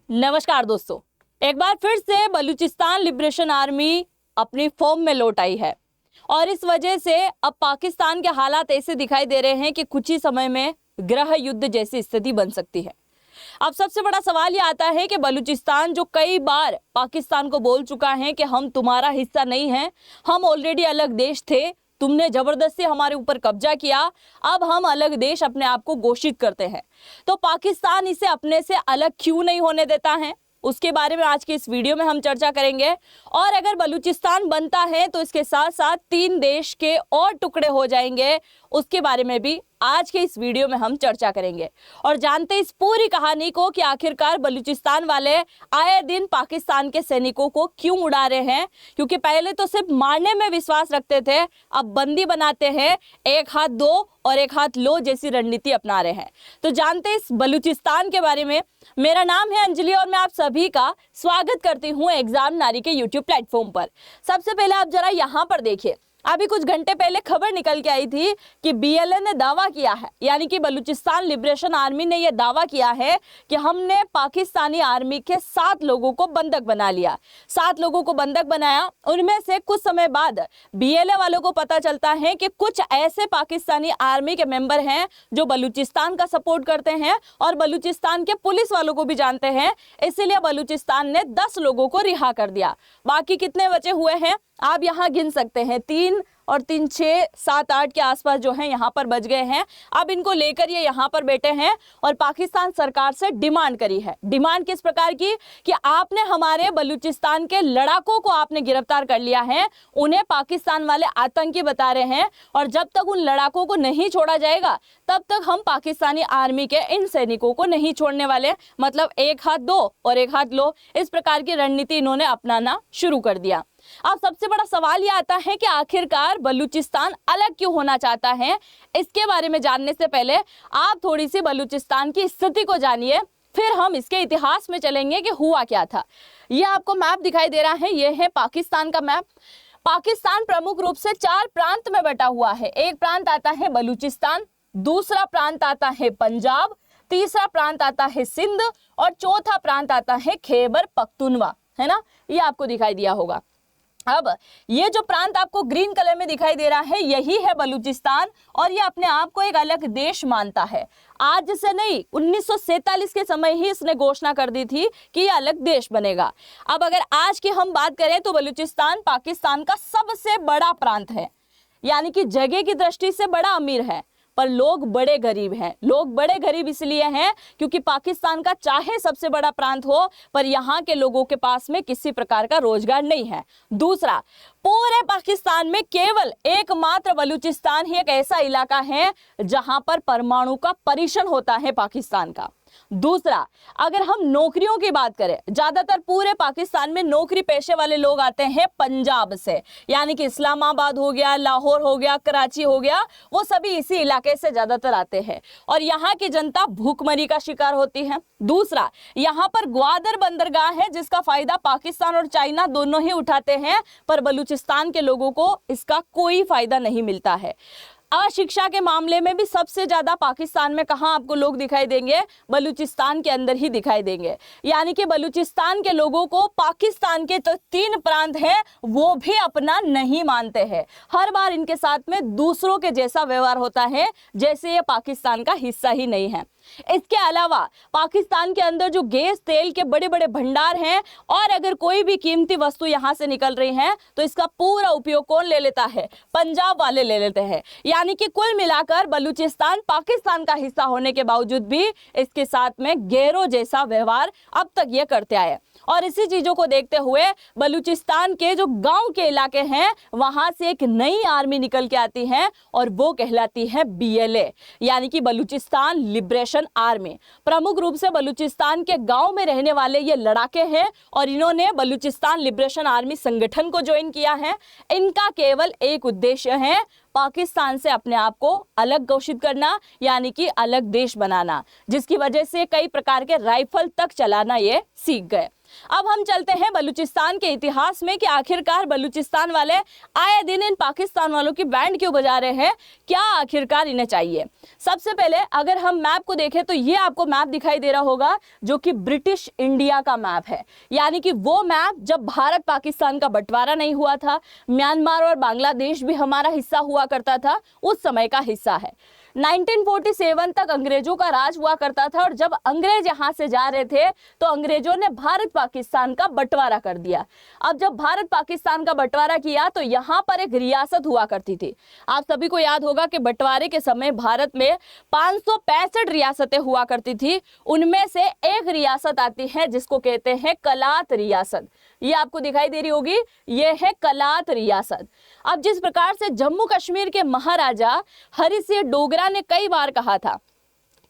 नमस्कार दोस्तों, एक बार फिर से बलूचिस्तान लिबरेशन आर्मी अपनी फॉर्म में लौट आई है और इस वजह से अब पाकिस्तान के हालात ऐसे दिखाई दे रहे हैं कि कुछ ही समय में गृह युद्ध जैसी स्थिति बन सकती है। अब सबसे बड़ा सवाल ये आता है कि बलूचिस्तान जो कई बार पाकिस्तान को बोल चुका है कि हम तुम्हारा हिस्सा नहीं हैं, हम ऑलरेडी अलग देश थे, तुमने जबरदस्ती हमारे ऊपर कब्जा किया, अब हम अलग देश अपने आप को घोषित करते हैं, तो पाकिस्तान इसे अपने से अलग क्यों नहीं होने देता है, उसके बारे में आज के इस वीडियो में हम चर्चा करेंगे। और अगर बलूचिस्तान बनता है तो इसके साथ साथ 3 देश के और टुकड़े हो जाएंगे, उसके बारे में भी आज के इस वीडियो में हम चर्चा करेंगे और जानते इस पूरी कहानी को कि आखिरकार बलूचिस्तान वाले आए दिन पाकिस्तान के सैनिकों को क्यों उड़ा रहे हैं। क्योंकि पहले तो सिर्फ मारने में विश्वास रखते थे, अब बंदी बनाते हैं, एक हाथ दो और एक हाथ लो जैसी रणनीति अपना रहे हैं। तो जानते इस बलूचिस्तान के बारे में। मेरा नाम है अंजलि और मैं आप सभी का स्वागत करती हूँ एग्जाम नारी के यूट्यूब प्लेटफॉर्म पर। सबसे पहले आप जरा यहाँ पर देखिए, अभी कुछ घंटे पहले खबर निकल के आई थी कि बीएलए ने दावा किया है, यानी कि बलूचिस्तान लिबरेशन आर्मी ने यह दावा किया है कि हमने पाकिस्तानी आर्मी के 7 लोगों को बंधक बना लिया। 7 लोगों को बंधक बनाया। उनमें से कुछ समय बाद बीएलए वालों को पता चलता है कि कुछ ऐसे पाकिस्तानी आर्मी के मेंबर हैं जो बलूचिस्तान का सपोर्ट करते हैं और बलूचिस्तान के पुलिस वालों को भी जानते हैं, इसीलिए बलूचिस्तान ने 10 लोगों को रिहा कर दिया। बाकी कितने बचे हुए हैं आप यहाँ गिन सकते हैं, 3 और 3 6 7 8 के आसपास जो हैं यहाँ पर बच गए हैं। अब इनको लेकर ये यहाँ पर बैठे हैं और पाकिस्तान सरकार से डिमांड करी है। डिमांड किस प्रकार की कि आपने हमारे बलूचिस्तान के लड़ाकों को आपने गिरफ्तार कर लिया है, उन्हें पाकिस्तान वाले आतंकी बता रहे हैं और जब तक उन लड़ाकों को नहीं छोड़ा जाएगा तब तक हम पाकिस्तानी आर्मी के इन सैनिकों को नहीं छोड़ने वाले। मतलब एक हाथ दो और एक हाथ लो, इस प्रकार की रणनीति इन्होंने अपनाना शुरू कर दिया। अब सबसे बड़ा सवाल यह आता है कि आखिरकार बलूचिस्तान अलग क्यों होना चाहता है। इसके बारे में जानने से पहले आप थोड़ी सी बलूचिस्तान की स्थिति को जानिए, फिर हम इसके इतिहास में चलेंगे कि हुआ क्या था। यह आपको मैप दिखाई दे रहा है, यह है पाकिस्तान का मैप। पाकिस्तान प्रमुख रूप से 4 प्रांत में बटा हुआ है। एक प्रांत आता है बलूचिस्तान, दूसरा प्रांत आता है पंजाब, तीसरा प्रांत आता है सिंध और चौथा प्रांत आता है खैबर पख्तूनवा, है ना। ये आपको दिखाई दिया होगा। अब ये जो प्रांत आपको ग्रीन कलर में दिखाई दे रहा है, यही है बलूचिस्तान और ये अपने आप को एक अलग देश मानता है। आज से नहीं, 1947 के समय ही इसने घोषणा कर दी थी कि ये अलग देश बनेगा। अब अगर आज की हम बात करें तो बलूचिस्तान पाकिस्तान का सबसे बड़ा प्रांत है, यानी कि जगह की दृष्टि से बड़ा अमीर है, पर लोग बड़े गरीब हैं। लोग बड़े गरीब इसलिए हैं क्योंकि पाकिस्तान का चाहे सबसे बड़ा प्रांत हो, पर यहाँ के लोगों के पास में किसी प्रकार का रोजगार नहीं है। दूसरा, पूरे पाकिस्तान में केवल एकमात्र बलूचिस्तान ही एक ऐसा इलाका है जहां पर परमाणु का परीक्षण होता है पाकिस्तान का। दूसरा, अगर हम नौकरियों की बात करें, ज्यादातर पूरे पाकिस्तान में नौकरी पेशे वाले लोग आते हैं पंजाब से, यानी कि इस्लामाबाद हो गया, लाहौर हो गया, कराची हो गया, वो सभी इसी इलाके से ज्यादातर आते हैं और यहाँ की जनता भूखमरी का शिकार होती है। दूसरा, यहाँ पर ग्वादर बंदरगाह है जिसका फायदा पाकिस्तान और चाइना दोनों ही उठाते हैं, पर बलूचिस्तान के लोगों को इसका कोई फायदा नहीं मिलता है। अशिक्षा के मामले में भी सबसे ज्यादा पाकिस्तान में कहां आपको लोग दिखाई देंगे, बलूचिस्तान के अंदर ही दिखाई देंगे। यानी कि बलूचिस्तान के लोगों को पाकिस्तान के तो 3 प्रांत हैं वो भी अपना नहीं मानते हैं। हर बार इनके साथ में दूसरों के जैसा व्यवहार होता है जैसे ये पाकिस्तान का हिस्सा ही नहीं है। इसके अलावा पाकिस्तान के अंदर जो गैस तेल के बड़े बड़े भंडार हैं और अगर कोई भी कीमती वस्तु यहां से निकल रही है तो इसका पूरा उपयोग कौन ले लेता है, पंजाब वाले ले लेते हैं। यानी कि कुल मिलाकर बलूचिस्तान पाकिस्तान का हिस्सा होने के बावजूद भी इसके साथ में गैरों जैसा व्यवहार अब तक ये करते आए। और इसी चीजों को देखते हुए बलूचिस्तान के जो गांव के इलाके हैं वहां से एक नई आर्मी निकल के आती है और वो कहलाती है बीएलए, यानी कि बलूचिस्तान लिबरेशन आर्मी। प्रमुख रूप से बलूचिस्तान के गांव में रहने वाले ये लड़ाके हैं और इन्होंने बलूचिस्तान लिबरेशन आर्मी संगठन को ज्वाइन किया है। इनका केवल एक उद्देश्य है, पाकिस्तान से अपने आप को अलग घोषित करना, यानी कि अलग देश बनाना, जिसकी वजह से कई प्रकार के राइफल तक चलाना ये सीख गए। अब हम चलते हैं बलूचिस्तान के इतिहास में कि आखिरकार बलूचिस्तान वाले आए दिन इन पाकिस्तान वालों की बैंड क्यों बजा रहे हैं, क्या आखिरकार इन्हें चाहिए। सबसे पहले अगर हम मैप को देखें तो ये आपको मैप दिखाई दे रहा होगा जो कि ब्रिटिश इंडिया का मैप है, यानी कि वो मैप जब भारत पाकिस्तान का बंटवारा नहीं हुआ था, म्यांमार और बांग्लादेश भी हमारा हिस्सा हुआ करता था, उस समय का हिस्सा है। 1947 तक अंग्रेजों का राज हुआ करता था और जब अंग्रेज यहां से जा रहे थे तो अंग्रेजों ने भारत पाकिस्तान का बंटवारा कर दिया। अब जब भारत पाकिस्तान का बंटवारा किया तो यहां पर एक रियासत हुआ करती थी। आप सभी को याद होगा कि बंटवारे के समय भारत में 565 रियासतें हुआ करती थी। उनमें से एक रियासत आती है जिसको कहते हैं कलात रियासत। ये आपको दिखाई दे रही होगी, ये है कलात रियासत। अब जिस प्रकार से जम्मू कश्मीर के महाराजा हरि सिंह डोगरा ने कई बार कहा था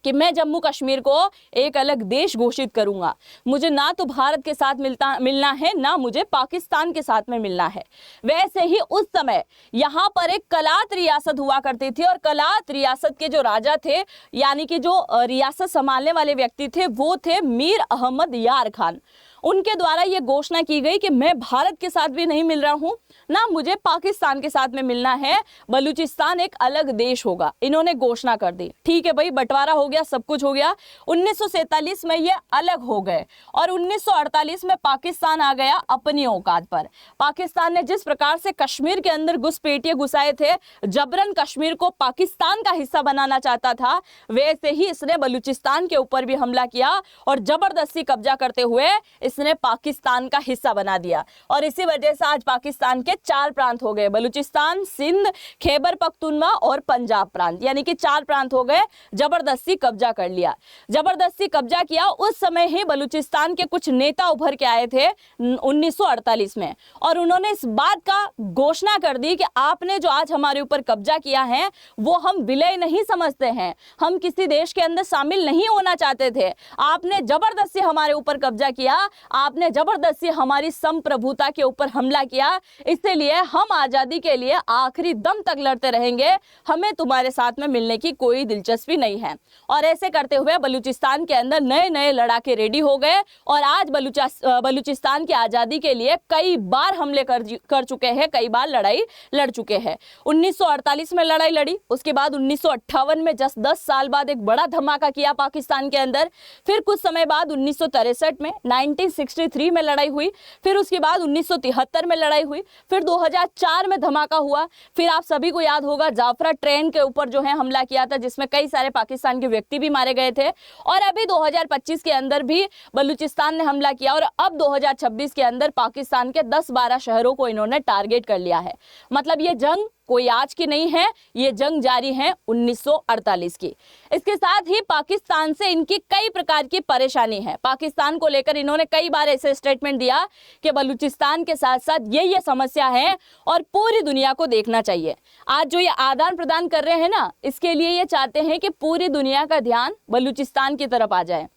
कि मैं जम्मू कश्मीर को एक अलग देश घोषित करूंगा, मुझे ना तो भारत के साथ मिलना है, ना मुझे पाकिस्तान के साथ में मिलना है, वैसे ही उस समय यहाँ पर एक कलात रियासत हुआ करती थी और कलात रियासत के जो राजा थे, यानी कि जो रियासत संभालने वाले व्यक्ति थे, वो थे मीर अहमद यार खान। उनके द्वारा ये घोषणा की गई कि मैं भारत के साथ भी नहीं मिल रहा हूं, ना मुझे पाकिस्तान के साथ में मिलना है, बलूचिस्तान एक अलग देश होगा। इन्होंने घोषणा कर दी। ठीक है भाई, बंटवारा हो गया, सब कुछ हो गया। 1947 में ये अलग हो गए और 1948 में पाकिस्तान आ गया अपनी औकात पर। पाकिस्तान ने जिस प्रकार से कश्मीर के अंदर घुसपैठिए घुसाए थे, जबरन कश्मीर को पाकिस्तान का हिस्सा बनाना चाहता था, वैसे ही इसने बलूचिस्तान के ऊपर भी हमला किया और जबरदस्ती कब्जा करते हुए इसने पाकिस्तान का हिस्सा बना दिया। और इसी वजह से आज पाकिस्तान के 4 प्रांत हो गए, बलूचिस्तान, सिंध, खैबर पख्तूनख्वा और पंजाब प्रांत, यानी कि 4 प्रांत हो गए। जबरदस्ती कब्जा कर लिया, जबरदस्ती कब्जा किया। उस समय ही बलूचिस्तान के कुछ नेता उभर के आए थे 1948 में और उन्होंने इस बात का घोषणा कर दी कि आपने जो आज हमारे ऊपर कब्जा किया है वो हम विलय नहीं समझते हैं, हम किसी देश के अंदर शामिल नहीं होना चाहते थे, आपने जबरदस्ती हमारे ऊपर कब्जा किया, आपने जबरदस्ती हमारी संप्रभुता के ऊपर हमला किया, इसलिए हम आजादी के लिए आखिरी दम तक लड़ते रहेंगे, हमें तुम्हारे साथ में मिलने की कोई दिलचस्पी नहीं है। और ऐसे करते हुए बलूचिस्तान के अंदर नए नए लड़ाके रेडी हो गए और आज बलूचिस्तान की आजादी के लिए कई बार हमले कर चुके हैं, कई बार लड़ाई लड़ चुके हैं। 1948 में लड़ाई लड़ी, उसके बाद 1958 में जस्ट 10 साल बाद एक बड़ा धमाका किया पाकिस्तान के अंदर। फिर कुछ समय बाद 1963 में 1963 में लड़ाई हुई, फिर उसके बाद 1973 में लड़ाई हुई, फिर 2004 में धमाका हुआ। फिर आप सभी को याद होगा जाफरा ट्रेन के ऊपर जो है हमला किया था, जिसमें कई सारे पाकिस्तान के व्यक्ति भी मारे गए थे। और अभी 2025 के अंदर भी बलूचिस्तान ने हमला किया और अब 2026 के अंदर पाकिस्तान के 10-12 शहरों को इन्होंने टारगेट कर लिया है। मतलब ये जंग कोई आज की नहीं है, ये जंग जारी है 1948 की। इसके साथ ही पाकिस्तान से इनकी कई प्रकार की परेशानी है। पाकिस्तान को लेकर इन्होंने कई बार ऐसे स्टेटमेंट दिया कि बलूचिस्तान के साथ साथ ये समस्या है और पूरी दुनिया को देखना चाहिए। आज जो ये आदान प्रदान कर रहे हैं ना, इसके लिए ये चाहते हैं कि पूरी दुनिया का ध्यान बलूचिस्तान की तरफ आ जाए,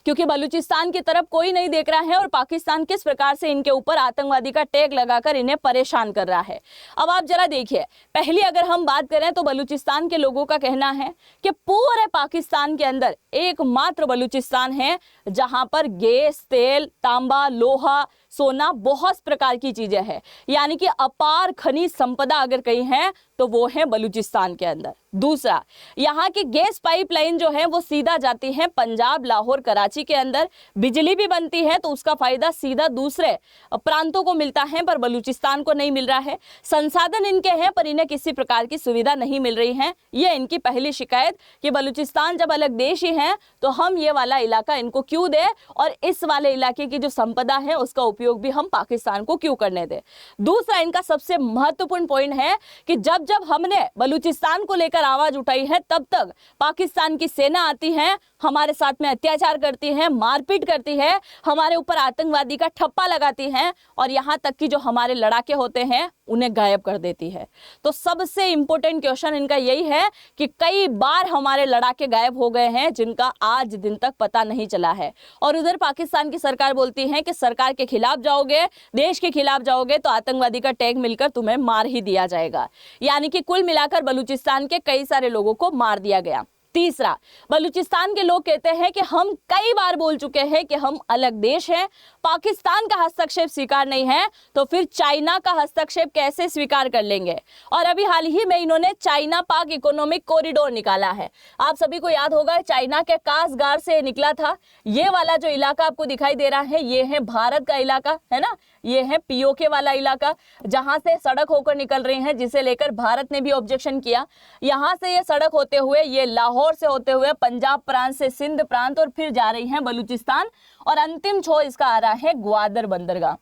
क्योंकि बलूचिस्तान की तरफ कोई नहीं देख रहा है और पाकिस्तान किस प्रकार से इनके ऊपर आतंकवादी का टैग लगाकर इन्हें परेशान कर रहा है। अब आप जरा देखिए, पहली अगर हम बात करें तो बलूचिस्तान के लोगों का कहना है कि पूरे पाकिस्तान के अंदर एकमात्र बलूचिस्तान है जहां पर गैस, तेल, तांबा, लोहा, सोना, बहुत प्रकार की चीजें हैं, यानी कि अपार खनिज संपदा अगर कहीं है तो वो है बलूचिस्तान के अंदर। दूसरा, यहाँ की गैस पाइपलाइन जो है वो सीधा जाती है पंजाब, लाहौर, कराची के अंदर, बिजली भी बनती है तो उसका फायदा सीधा दूसरे प्रांतों को मिलता है पर बलूचिस्तान को नहीं मिल रहा है। संसाधन इनके हैं पर इन्हें किसी प्रकार की सुविधा नहीं मिल रही है। ये इनकी पहली शिकायत कि बलूचिस्तान जब अलग देश ही है तो हम ये वाला इलाका इनको क्यों दे और इस वाले इलाके की जो संपदा है उसका उपयोग भी हम पाकिस्तान को क्यों करने दें। दूसरा, इनका सबसे महत्वपूर्ण पॉइंट है कि जब जब हमने बलूचिस्तान को लेकर आवाज उठाई है तब तक पाकिस्तान की सेना आती है, हमारे साथ में अत्याचार करती है, मारपीट करती है, हमारे ऊपर आतंकवादी का ठप्पा लगाती है और यहाँ तक कि जो हमारे लड़ाके होते हैं उन्हें गायब कर देती है। तो सबसे इंपॉर्टेंट क्वेश्चन इनका यही है कि कई बार हमारे लड़ाके गायब हो गए हैं जिनका आज दिन तक पता नहीं चला है। और उधर पाकिस्तान की सरकार बोलती है कि सरकार के खिलाफ जाओगे, देश के खिलाफ जाओगे तो आतंकवादी का टैग मिलकर तुम्हें मार ही दिया जाएगा। यानी कि कुल मिलाकर बलूचिस्तान के कई सारे लोगों को मार दिया गया। तीसरा, बलूचिस्तान के लोग कहते हैं कि हम कई बार बोल चुके हैं कि हम अलग देश हैं, पाकिस्तान का हस्तक्षेप स्वीकार नहीं है, तो फिर चाइना का हस्तक्षेप कैसे स्वीकार कर लेंगे। और अभी हाल ही में इन्होंने चाइना पाक इकोनॉमिक कॉरिडोर निकाला है। आप सभी को याद होगा चाइना के कासगार से निकला था। ये वाला जो इलाका आपको दिखाई दे रहा है ये है भारत का इलाका, है ना, ये है पीओके वाला इलाका जहां से सड़क होकर निकल रही है, जिसे लेकर भारत ने भी ऑब्जेक्शन किया। यहां से ये सड़क होते हुए ये लाहौर से होते हुए पंजाब प्रांत से सिंध प्रांत और फिर जा रही है बलूचिस्तान, और अंतिम छोर इसका आ रहा है ग्वादर बंदरगाह।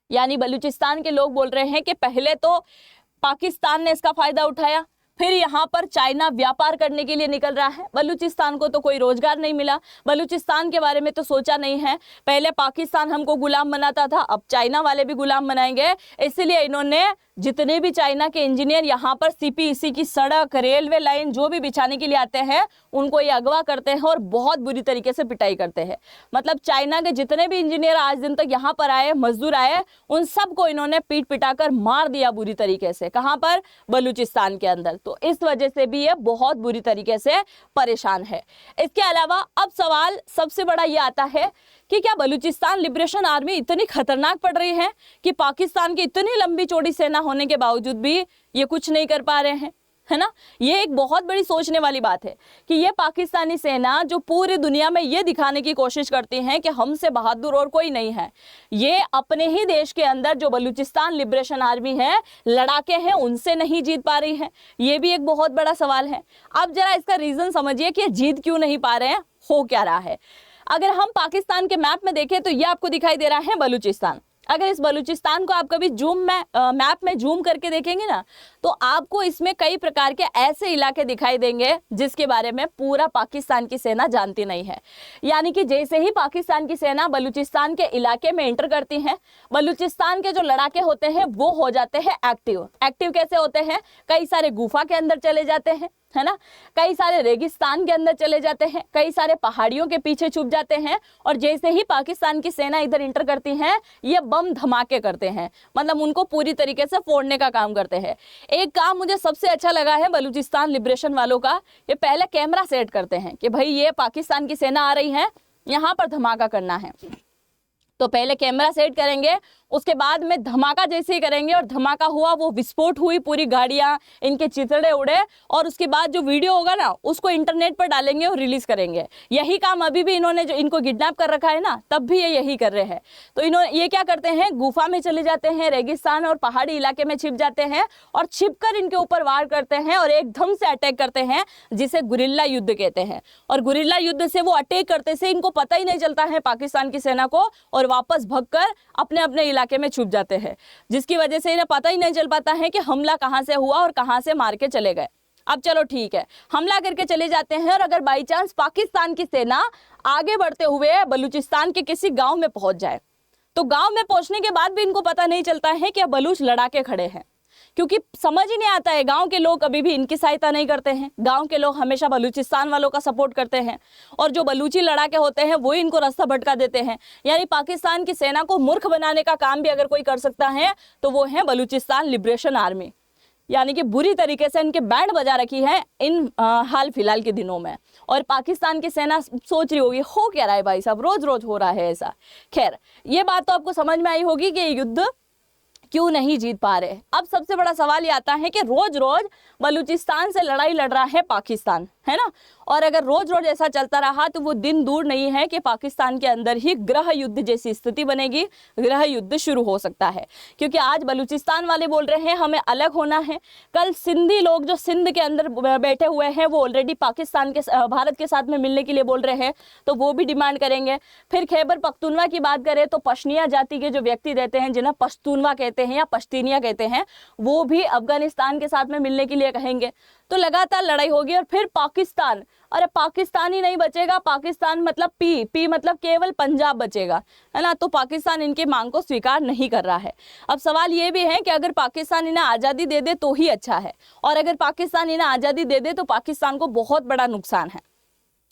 यानी बलूचिस्तान के लोग बोल रहे हैं कि पहले तो पाकिस्तान ने इसका फायदा उठाया, फिर यहाँ पर चाइना व्यापार करने के लिए निकल रहा है। बलूचिस्तान को तो कोई रोजगार नहीं मिला, बलूचिस्तान के बारे में तो सोचा नहीं है। पहले पाकिस्तान हमको गुलाम बनाता था, अब चाइना वाले भी गुलाम बनाएंगे। इसलिए इन्होंने जितने भी चाइना के इंजीनियर यहाँ पर सीपीईसी की सड़क, रेलवे लाइन जो भी बिछाने के लिए आते हैं उनको ये अगवा करते हैं और बहुत बुरी तरीके से पिटाई करते हैं। मतलब चाइना के जितने भी इंजीनियर आज दिन तक यहाँ पर आए, मजदूर आए, उन सबको इन्होंने पीट पिटाकर मार दिया बुरी तरीके से। कहाँ पर? बलूचिस्तान के अंदर। तो इस वजह से भी ये बहुत बुरी तरीके से परेशान है। इसके अलावा अब सवाल सबसे बड़ा ये आता है कि क्या बलूचिस्तान लिबरेशन आर्मी इतनी खतरनाक पड़ रही है कि पाकिस्तान की इतनी लंबी चौड़ी सेना होने के बावजूद भी ये कुछ नहीं कर पा रहे हैं, है ना। ये एक बहुत बड़ी सोचने वाली बात है कि ये पाकिस्तानी सेना जो पूरी दुनिया में ये दिखाने की कोशिश करती है कि हमसे बहादुर और कोई नहीं है, ये अपने ही देश के अंदर जो बलूचिस्तान लिबरेशन आर्मी है, लड़ाके हैं, उनसे नहीं जीत पा रही है। ये भी एक बहुत बड़ा सवाल है। अब जरा इसका रीजन समझिए कि जीत क्यों नहीं पा रहे हैं, हो क्या रहा है। अगर हम पाकिस्तान के मैप में देखें तो ये आपको दिखाई दे रहा है बलूचिस्तान। अगर इस बलूचिस्तान को आप कभी मैप में जूम करके देखेंगे ना, तो आपको इसमें कई प्रकार के ऐसे इलाके दिखाई देंगे जिसके बारे में पूरा पाकिस्तान की सेना जानती नहीं है। यानी कि जैसे ही पाकिस्तान की सेना बलूचिस्तान के इलाके में एंटर करती है, बलूचिस्तान के जो लड़ाके होते हैं वो हो जाते हैं एक्टिव। एक्टिव कैसे होते हैं? कई सारे गुफा के अंदर चले जाते हैं, है ना, कई सारे रेगिस्तान के अंदर चले जाते हैं, कई सारे पहाड़ियों के पीछे छुप जाते हैं, और जैसे ही पाकिस्तान की सेना इधर इंटर करती है ये बम धमाके करते हैं, मतलब उनको पूरी तरीके से फोड़ने का काम करते हैं। एक काम मुझे सबसे अच्छा लगा है बलूचिस्तान लिबरेशन वालों का, ये पहले कैमरा सेट करते हैं कि भाई ये पाकिस्तान की सेना आ रही है, यहाँ पर धमाका करना है। तो पहले कैमरा सेट करेंगे, उसके बाद में धमाका जैसे ही करेंगे, और धमाका हुआ, वो विस्फोट हुई, पूरी गाड़ियां, इनके चिथड़े उड़े, और उसके बाद जो वीडियो होगा ना उसको इंटरनेट पर डालेंगे और रिलीज करेंगे। यही काम अभी भी इन्होंने जो इनको किडनैप कर रखा है ना, तब भी ये यही कर रहे हैं। तो इन्होंने ये क्या करते हैं, गुफा में चले जाते हैं, रेगिस्तान और पहाड़ी इलाके में छिप जाते हैं, और छिपकर इनके ऊपर वार करते हैं और एकदम से अटैक करते हैं, जिसे गुरिल्ला युद्ध कहते हैं। और गुरिल्ला युद्ध से वो अटैक करते से इनको पता ही नहीं चलता है पाकिस्तान की सेना को, और वापस भगकर अपने अपने इलाके में छुप जाते हैं, जिसकी वजह से इन्हें पता ही नहीं चल पाता है कि हमला कहां से हुआ और कहां से मार के चले गए। अब चलो ठीक है, हमला करके चले जाते हैं, और अगर बाई चांस पाकिस्तान की सेना आगे बढ़ते हुए बलूचिस्तान के किसी गांव में पहुंच जाए, तो गांव में पहुंचने के बाद भी इनको पता नहीं चलता है कि बलूच लड़ाके खड़े हैं, क्योंकि समझ ही नहीं आता है। गांव के लोग कभी भी इनकी सहायता नहीं करते हैं, गांव के लोग हमेशा बलूचिस्तान वालों का सपोर्ट करते हैं, और जो बलूची लड़ाके होते हैं वो इनको रास्ता भटका देते हैं। यानी पाकिस्तान की सेना को मूर्ख बनाने का काम भी अगर कोई कर सकता है तो वो है बलूचिस्तान लिबरेशन आर्मी। यानी कि बुरी तरीके से इनके बैंड बजा रखी है इन हाल फिलहाल के दिनों में। और पाकिस्तान की सेना सोच रही होगी हो क्या रहा है भाई साहब, रोज रोज हो रहा है ऐसा। खैर, ये बात तो आपको समझ में आई होगी कि ये युद्ध क्यों नहीं जीत पा रहे। अब सबसे बड़ा सवाल ये आता है कि रोज रोज बलूचिस्तान से लड़ाई लड़ रहा है पाकिस्तान, है ना, और अगर रोज रोज ऐसा चलता रहा तो वो दिन दूर नहीं है कि पाकिस्तान के अंदर ही गृह युद्ध जैसी स्थिति बनेगी, गृह युद्ध शुरू हो सकता है। क्योंकि आज बलूचिस्तान वाले बोल रहे हैं हमें अलग होना है, कल सिंधी लोग जो सिंध के अंदर बैठे हुए हैं वो ऑलरेडी पाकिस्तान के भारत के साथ में मिलने के लिए बोल रहे हैं, तो वो भी डिमांड करेंगे। फिर खैबर पख्तूनवा की बात करें तो पश्तूनिया जाति के जो व्यक्ति रहते हैं, जिन्हें पश्तूनवा कहते हैं या पश्तीनिया कहते हैं, वो भी अफगानिस्तान के साथ में मिलने के लिए कहेंगे। तो लगातार लड़ाई होगी। और फिर पाकिस्तान, अरे पाकिस्तान ही नहीं बचेगा, पाकिस्तान मतलब पी मतलब केवल पंजाब बचेगा, है ना। तो पाकिस्तान इनके मांग को स्वीकार नहीं कर रहा है। अब सवाल ये भी है कि अगर पाकिस्तान इन्हें आज़ादी दे दे तो ही अच्छा है, और अगर पाकिस्तान इन्हें आज़ादी दे दे तो पाकिस्तान को बहुत बड़ा नुकसान है।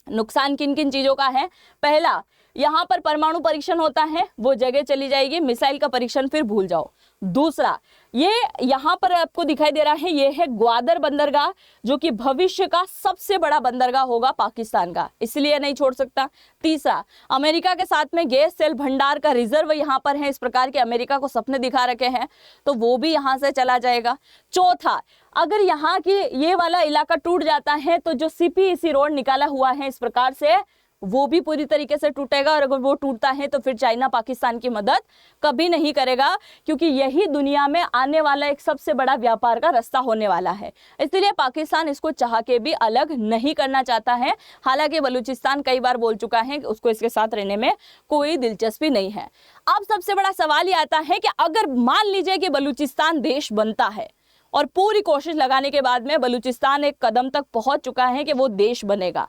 नुकसान किन किन चीज़ों का है? पहला यहाँ पर परमाणु परीक्षण होता है वो जगह चली जाएगी, मिसाइल का परीक्षण फिर भूल जाओ। दूसरा, ये यहाँ पर आपको दिखाई दे रहा है, ये है ग्वादर बंदरगाह, जो कि भविष्य का सबसे बड़ा बंदरगाह होगा पाकिस्तान का, इसलिए नहीं छोड़ सकता। तीसरा, अमेरिका के साथ में गैस तेल भंडार का रिजर्व यहाँ पर है, इस प्रकार के अमेरिका को सपने दिखा रखे हैं, तो वो भी यहाँ से चला जाएगा। चौथा, अगर यहाँ की ये वाला इलाका टूट जाता है तो जो CPEC रोड निकाला हुआ है इस प्रकार से, वो भी पूरी तरीके से टूटेगा, और अगर वो टूटता है तो फिर चाइना पाकिस्तान की मदद कभी नहीं करेगा, क्योंकि यही दुनिया में आने वाला एक सबसे बड़ा व्यापार का रास्ता होने वाला है। इसलिए पाकिस्तान इसको चाह के भी अलग नहीं करना चाहता है। हालांकि बलूचिस्तान कई बार बोल चुका है कि उसको इसके साथ रहने में कोई दिलचस्पी नहीं है। अब सबसे बड़ा सवाल ये आता है कि अगर मान लीजिए कि बलूचिस्तान देश बनता है और पूरी कोशिश लगाने के बाद में बलूचिस्तान एक कदम तक पहुंच चुका है कि वो देश बनेगा,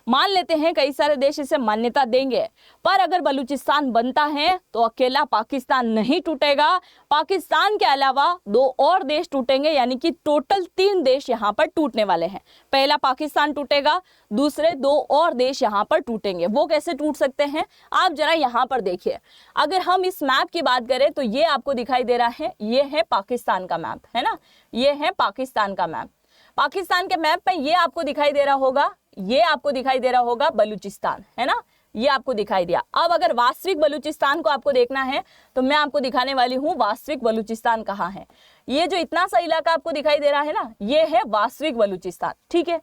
मान लेते हैं कई सारे देश इसे मान्यता देंगे, पर अगर बलूचिस्तान बनता है तो अकेला पाकिस्तान नहीं टूटेगा, पाकिस्तान के अलावा 2 और देश टूटेंगे, यानी कि टोटल 3 देश यहाँ पर टूटने वाले हैं। पहला पाकिस्तान टूटेगा, दूसरे 2 और देश यहाँ पर टूटेंगे। वो कैसे टूट सकते हैं आप जरा यहाँ पर देखिए। अगर हम इस मैप की बात करें तो ये आपको दिखाई दे रहा है, ये है पाकिस्तान का मैप, है ना, ये है पाकिस्तान का मैप। पाकिस्तान के मैप में ये आपको दिखाई दे रहा होगा, ये आपको दिखाई दे रहा होगा बलूचिस्तान, है ना, ये आपको दिखाई दिया। अब अगर वास्तविक बलूचिस्तान को आपको देखना है तो मैं आपको दिखाने वाली हूँ वास्तविक बलूचिस्तान कहाँ है। ये जो इतना सा इलाका आपको दिखाई दे रहा है ना, ये है वास्तविक बलूचिस्तान, ठीक है।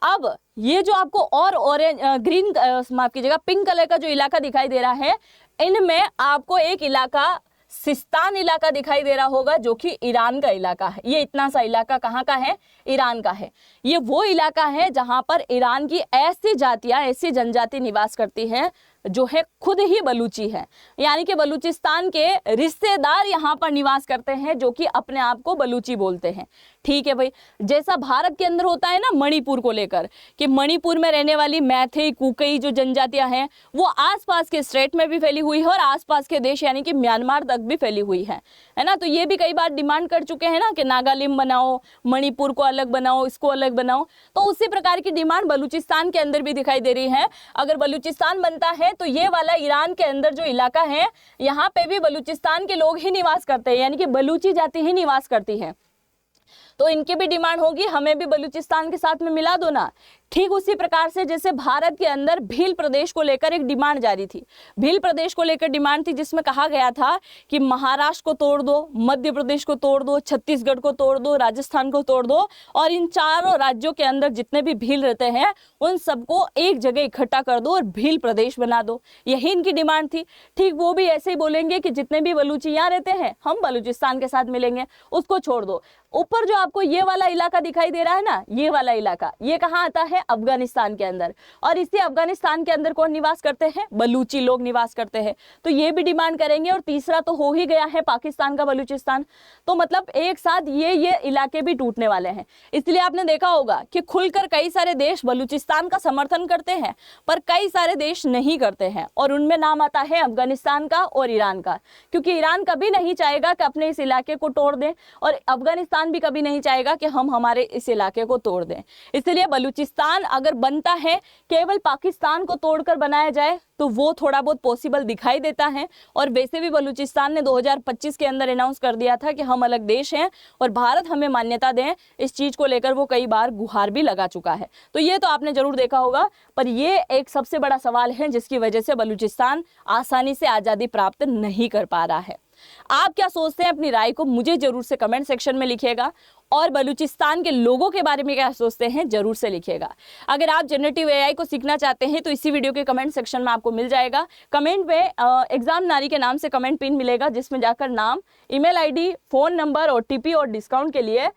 अब ये जो आपको और ऑरेंज ग्रीन माफ कीजिएगा पिंक कलर का जो इलाका दिखाई दे रहा है, इनमें आपको एक इलाका सिस्तान इलाका दिखाई दे रहा होगा, जो कि ईरान का इलाका है। ये इतना सा इलाका कहाँ का है, ईरान का है। ये वो इलाका है जहां पर ईरान की ऐसी जातियां, ऐसी जनजाति निवास करती हैं जो है खुद ही बलूची है, यानी कि बलूचिस्तान के रिश्तेदार यहाँ पर निवास करते हैं जो कि अपने आप को बलूची बोलते हैं। ठीक है भाई, जैसा भारत के अंदर होता है ना मणिपुर को लेकर, कि मणिपुर में रहने वाली मैथई कुकई जो जनजातियां हैं वो आसपास के स्टेट में भी फैली हुई है और आसपास के देश यानी कि म्यांमार तक भी फैली हुई है ना। तो ये भी कई बार डिमांड कर चुके हैं ना कि नागालिम बनाओ, मणिपुर को अलग बनाओ, इसको अलग बनाओ। तो उसी प्रकार की डिमांड बलूचिस्तान के अंदर भी दिखाई दे रही है। अगर बलूचिस्तान बनता है तो ये वाला ईरान के अंदर जो इलाका है, यहाँ पे भी बलूचिस्तान के लोग ही निवास करते हैं, यानी कि बलूची जाति ही निवास करती है। तो इनकी भी डिमांड होगी हमें भी बलूचिस्तान के साथ में मिला दो ना। ठीक उसी प्रकार से जैसे भारत के अंदर भील प्रदेश को लेकर एक डिमांड जारी थी, भील प्रदेश को लेकर डिमांड थी जिसमें कहा गया था कि महाराष्ट्र को तोड़ दो, मध्य प्रदेश को तोड़ दो, छत्तीसगढ़ को तोड़ दो, राजस्थान को तोड़ दो, और इन चारों राज्यों के अंदर जितने भी भील रहते हैं उन सबको एक जगह इकट्ठा कर दो और भील प्रदेश बना दो। यही इनकी डिमांड थी। ठीक वो भी ऐसे ही बोलेंगे कि जितने भी बलूची यहाँ रहते हैं हम बलूचिस्तान के साथ मिलेंगे, उसको छोड़ दो। ऊपर जो आपको ये वाला इलाका दिखाई दे रहा है ना, ये वाला इलाका, ये कहाँ आता है, अफगानिस्तान के अंदर। और इसी अफगानिस्तान के अंदर कौन निवास करते हैं, बलूची लोग निवास करते हैं। तो ये भी डिमांड करेंगे। और तीसरा तो हो ही गया है पाकिस्तान का बलूचिस्तान। तो मतलब एक साथ ये इलाके भी टूटने वाले हैं। इसलिए आपने देखा होगा कि खुलकर कई सारे देश बलूचिस्तान का समर्थन करते हैं, पर कई सारे देश नहीं करते हैं, और उनमें नाम आता है अफगानिस्तान का और ईरान का। क्योंकि ईरान कभी नहीं चाहेगा कि अपने इस इलाके को तोड़ दें, और अफगानिस्तान भी कभी नहीं चाहेगा कि हम हमारे इस इलाके को तोड़ दें। इसलिए बलूचिस्तान अगर बनता है केवल पाकिस्तान को तोड़कर बनाया जाए तो वो थोड़ा बहुत पॉसिबल दिखाई देता है। और वैसे भी बलूचिस्तान ने 2025 के अंदर अनाउंस कर दिया था कि हम अलग देश हैं और भारत हमें मान्यता दें, इस चीज को लेकर वो कई बार गुहार भी लगा चुका है। तो ये तो आपने जरूर देखा होगा, पर ये एक सबसे बड़ा सवाल है जिसकी वजह से बलूचिस्तान आसानी से आज़ादी प्राप्त नहीं कर पा रहा है। आप क्या सोचते हैं, अपनी राय को मुझे जरूर से कमेंट सेक्शन में लिखिएगा, और बलूचिस्तान के लोगों के बारे में क्या सोचते हैं जरूर से लिखिएगा। अगर आप जनरेटिव एआई को सीखना चाहते हैं तो इसी वीडियो के कमेंट सेक्शन में आपको मिल जाएगा। कमेंट में एग्जाम नारी के नाम से कमेंट पिन मिलेगा, जिसमें जाकर नाम, email ID, phone number, OTP और डिस्काउंट के लिए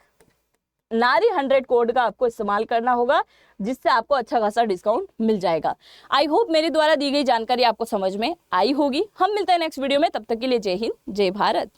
नारी 100 कोड का आपको इस्तेमाल करना होगा, जिससे आपको अच्छा खासा डिस्काउंट मिल जाएगा। आई होप मेरे द्वारा दी गई जानकारी आपको समझ में आई होगी। हम मिलते हैं नेक्स्ट वीडियो में, तब तक के लिए जय हिंद, जय भारत।